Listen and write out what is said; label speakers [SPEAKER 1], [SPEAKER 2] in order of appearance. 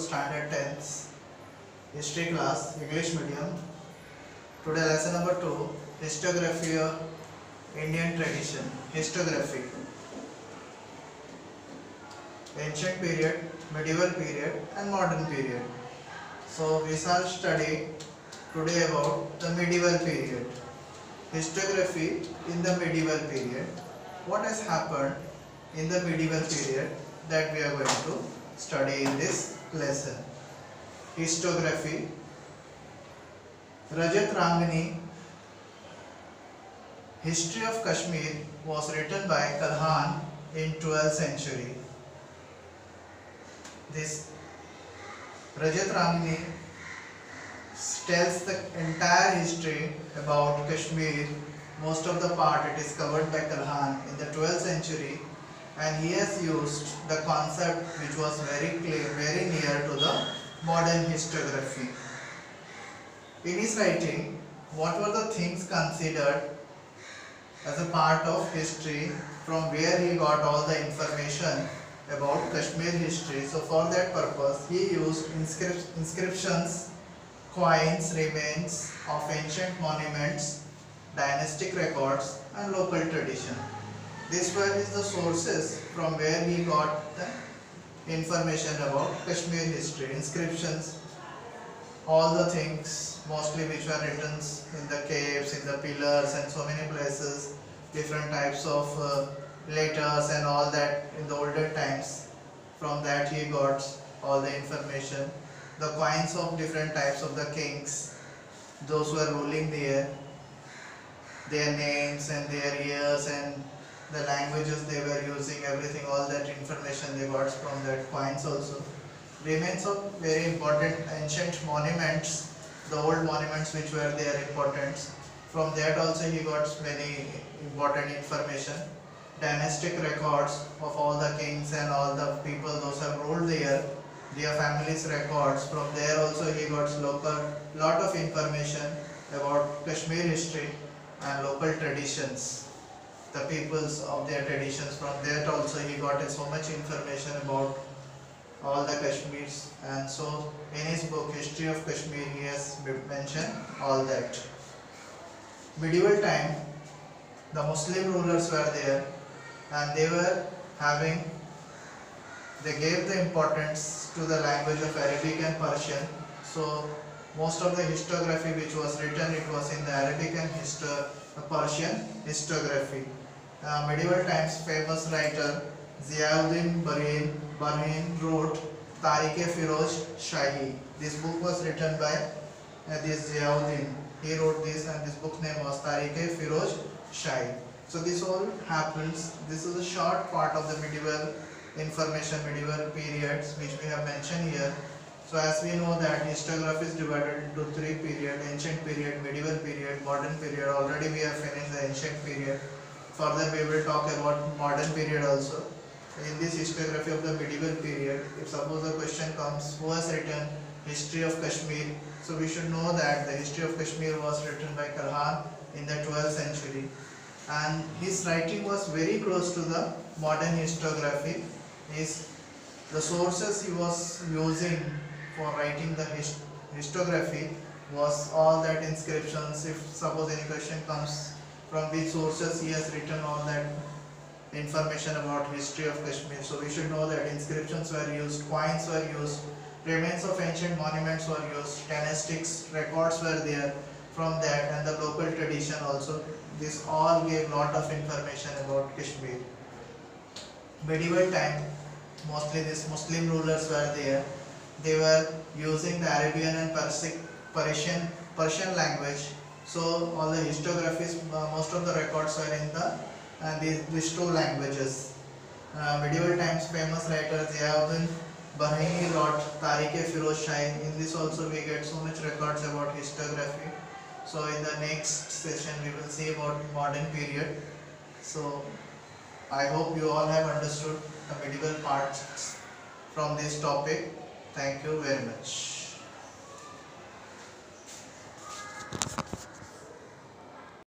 [SPEAKER 1] standard 10th history class, English medium. Today lesson number 2, historiography of Indian tradition. Historiography, ancient period, medieval period and modern period. So we shall study today about the medieval period. Historiography in the medieval period. What has happened in the medieval period that we are going to study in this lesson. Historiography. Rajat Rangini, History of Kashmir was written by Kalhan in 12th century. This Rajat Rangini tells the entire history about Kashmir. Most of the part it is covered by Kalhan in the 12th century, and he has used the concept which was very clear, very near to the modern historiography. In his writing, what were the things considered as a part of history, from where he got all the information about Kashmir history. So for that purpose he used inscriptions, coins, remains of ancient monuments, dynastic records and local tradition. These were the sources from where he got the information about Kashmir history. Inscriptions, all the things mostly which were written in the caves, in the pillars and so many places, different types of letters and all that in the older times. From that he got all the information. The coins of different types of the kings, those who were ruling there, their names and their years and the languages they were using, everything, all that information they got from that coins also. Remains of very important ancient monuments, the old monuments which were their importance. From that also he got many important information. Dynastic records of all the kings and all the people those have ruled there, their families' records. From there also he got lot of information about Kashmir history and local traditions, the peoples of their traditions. From that also he got so much information about all the Kashmirs, and so in his book History of Kashmir he has mentioned all that. Medieval time, the Muslim rulers were there and they gave the importance to the language of Arabic and Persian. So most of the historiography which was written, it was in the Arabic and Persian historiography. Medieval times famous writer Ziauddin Barhin wrote Tariq-e-Firoz Shahi. This book was written by this Ziauddin. He wrote this and this book name was Tariq-e-Firoz Shahi. So this all happens. This is a short part of the medieval information, medieval periods which we have mentioned here. So as we know that historiography is divided into 3 periods: ancient period, medieval period, modern period. Already we have finished the ancient period. Further we will talk about modern period also. In this historiography of the medieval period, if suppose a question comes, who has written History of Kashmir? So we should know that the History of Kashmir was written by Kalhan in the 12th century, and his writing was very close to the modern historiography. The sources he was using for writing the historiography was all that inscriptions. If suppose any question comes, from which sources he has written all that information about history of Kashmir. So we should know that inscriptions were used, coins were used, remains of ancient monuments were used, dynastics records were there from that, and the local tradition also. This all gave lot of information about Kashmir. Medieval time, mostly these Muslim rulers were there. They were using the Arabian and Persian language. So all the historiographies, most of the records were in these 2 languages. Medieval times famous writer Ziauddin Barhin wrote Tariq-e-Firoz Shahi. In this also we get so much records about historiography. So in the next session we will see about modern period. So I hope you all have understood the medieval parts from this topic. Thank you very much.